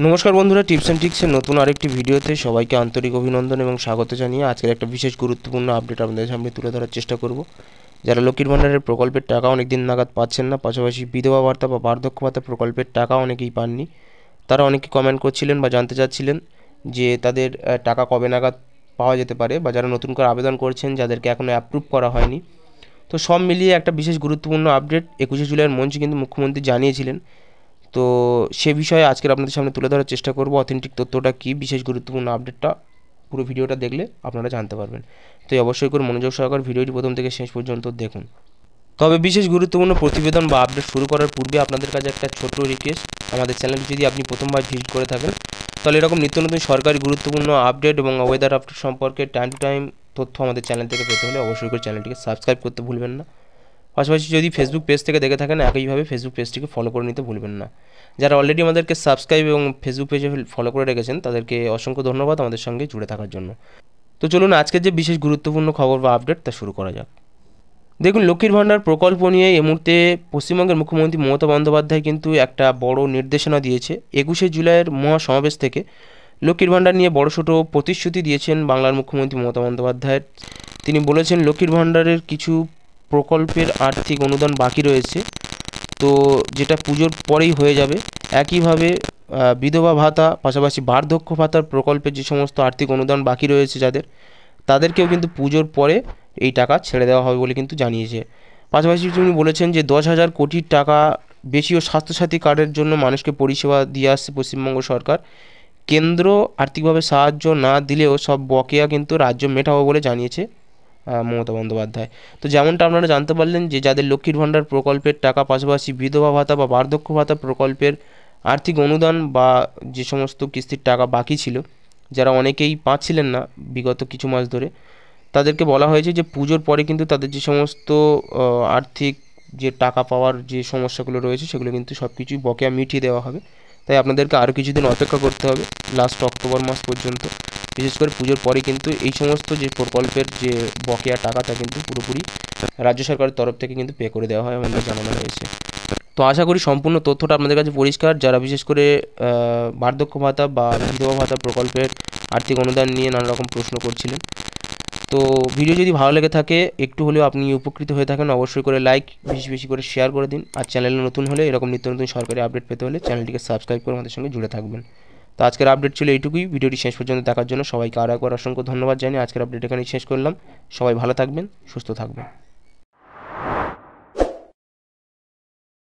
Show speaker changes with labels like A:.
A: নমস্কার বন্ধুরা, tips and ট্রিক্সের নতুন আরেকটি ভিডিওতে সবাইকে আন্তরিক অভিনন্দন এবং স্বাগত জানিয়ে আজকের একটা বিশেষ গুরুত্বপূর্ণ আপডেট আপনাদের সামনে তুলে ধরার চেষ্টা করব। যারা লক্ষ্মীর ভাণ্ডারের প্রকল্পের টাকা অনেক দিন নাগাদ পাচ্ছেন না, পাশাপাশি বিধবা ভাতা বা বার্ধক্য ভাতা প্রকল্পের টাকা অনেকেই পাননি, তারা অনেকে কমেন্ট করছিলেন বা জানতে চাচ্ছিলেন যে তাদের টাকা কবে নাগাদ পাওয়া যেতে পারে, বা যারা নতুন করে আবেদন করছেন যাদেরকে এখনও অ্যাপ্রুভ করা হয়নি। তো সব মিলিয়ে একটা বিশেষ গুরুত্বপূর্ণ আপডেট 21শে জুলাইয়ের মঞ্চে কিন্তু মুখ্যমন্ত্রী জানিয়েছিলেন। তো সে বিষয়ে আজকের আপনাদের সামনে তুলে ধরার চেষ্টা করব। অথেন্টিক তথ্যটা কী, বিশেষ গুরুত্বপূর্ণ আপডেটটা পুরো ভিডিওটা দেখলে আপনারা জানতে পারবেন। তো অবশ্যই করে মনোযোগ সহকারে ভিডিওটি প্রথম থেকে শেষ পর্যন্ত দেখুন। তবে বিশেষ গুরুত্বপূর্ণ প্রতিবেদন বা আপডেট শুরু করার পূর্বে আপনাদের কাছে একটা ছোট্ট রিকোয়েস্ট, আমাদের চ্যানেলটি যদি আপনি প্রথমবার ভিজিট করে থাকেন তাহলে এরকম নিত্য নতুন সরকারি গুরুত্বপূর্ণ আপডেট এবং ওয়েদার আপডেট সম্পর্কে টাইম টু টাইম তথ্য আমাদের চ্যানেল থেকে পেতে হলে অবশ্যই করে চ্যানেলটিকে সাবস্ক্রাইব করতে ভুলবেন না। পাশাপাশি যদি ফেসবুক পেজ থেকে দেখে থাকেন একইভাবে ফেসবুক পেজটিকে ফলো করে নিতে ভুলবেন না। যারা অলরেডি আমাদেরকে সাবস্ক্রাইব এবং ফেসবুক পেজে ফলো করে রেখেছেন তাদেরকে অসংখ্য ধন্যবাদ আমাদের সঙ্গে জুড়ে থাকার জন্য। তো চলুন আজকের যে বিশেষ গুরুত্বপূর্ণ খবর বা আপডেট তা শুরু করা যাক। দেখুন, লক্ষ্মীর ভাণ্ডার প্রকল্প নিয়ে এই মুহূর্তে পশ্চিমবঙ্গের মুখ্যমন্ত্রী মমতা বন্দ্যোপাধ্যায় কিন্তু একটা বড় নির্দেশনা দিয়েছে। 21শে জুলাইয়ের মহাসমাবেশ থেকে লক্ষ্মীর ভাণ্ডার নিয়ে বড়সড় প্রতিশ্রুতি দিয়েছেন বাংলার মুখ্যমন্ত্রী মমতা বন্দ্যোপাধ্যায়। তিনি বলেছেন লক্ষ্মীর ভাণ্ডারের কিছু প্রকল্পের আর্থিক অনুদান বাকি রয়েছে, তো যেটা পুজোর পরেই হয়ে যাবে। একইভাবে বিধবা ভাতা পাশাপাশি বার্ধক্য ভাতার প্রকল্পের যে সমস্ত আর্থিক অনুদান বাকি রয়েছে তাদেরকেও কিন্তু পুজোর পরে এই টাকা ছেড়ে দেওয়া হবে বলে কিন্তু জানিয়েছে। পাশাপাশি তিনি বলেছেন যে 10,000 কোটি টাকা বেশিও স্বাস্থ্যসাথী কার্ডের জন্য মানুষকে পরিষেবা দিয়ে আসছে পশ্চিমবঙ্গ সরকার। কেন্দ্র আর্থিকভাবে সাহায্য না দিলেও সব বকেয়া কিন্তু রাজ্য মেটাবো বলে জানিয়েছে মমতা বন্দ্যোপাধ্যায়। তো যেমনটা আপনারা জানতে পারলেন যে যাদের লক্ষ্মীর ভাণ্ডার প্রকল্পের টাকা পাশাপাশি বিধবা ভাতা বা বার্ধক্য ভাতা প্রকল্পের আর্থিক অনুদান বা যে সমস্ত কিস্তির টাকা বাকি ছিল, যারা অনেকেই পাচ্ছিলেন না বিগত কিছু মাস ধরে, তাদেরকে বলা হয়েছে যে পুজোর পরে কিন্তু তাদের যে সমস্ত আর্থিক যে টাকা পাওয়ার যে সমস্যাগুলো রয়েছে সেগুলো কিন্তু সব কিছুই বকেয়া মিটিয়ে দেওয়া হবে। তাই আপনাদেরকে আরও কিছুদিন অপেক্ষা করতে হবে, লাস্ট অক্টোবর মাস পর্যন্ত। বিশেষ করে পুজোর পরে কিন্তু এই সমস্ত যে প্রকল্পের যে বকেয়া টাকা তা কিন্তু পুরোপুরি রাজ্য সরকারের তরফ থেকে কিন্তু পে করে দেওয়া হয় আমাদের জানানো হয়েছে। তো আশা করি সম্পূর্ণ তথ্যটা আপনাদের কাছে পরিষ্কার। যারা বিশেষ করে বার্ধক্য ভাতা বা বিধবা ভাতা প্রকল্পের আর্থিক অনুদান নিয়ে নানা রকম প্রশ্ন করছিলেন, তো ভিডিও যদি ভালো লেগে থাকে, একটু হলেও আপনি উপকৃত হয়ে থাকেন, অবশ্যই করে লাইক বেশি বেশি করে শেয়ার করে দিন। আর চ্যানেলে নতুন হলে এরকম নিত্য নতুন সরকারি আপডেট পেতে হলে চ্যানেলটিকে সাবস্ক্রাইব করে আমাদের সঙ্গে জুড়ে থাকবেন। তো আজকের আপডেট ছিল এইটুকুই। ভিডিওটি শেষ পর্যন্ত দেখার জন্য সবাইকে আরও একবার অসংখ্য ধন্যবাদ জানিয়ে আজকের আপডেট এখানেই শেষ করলাম। সবাই ভালো থাকবেন, সুস্থ থাকবেন।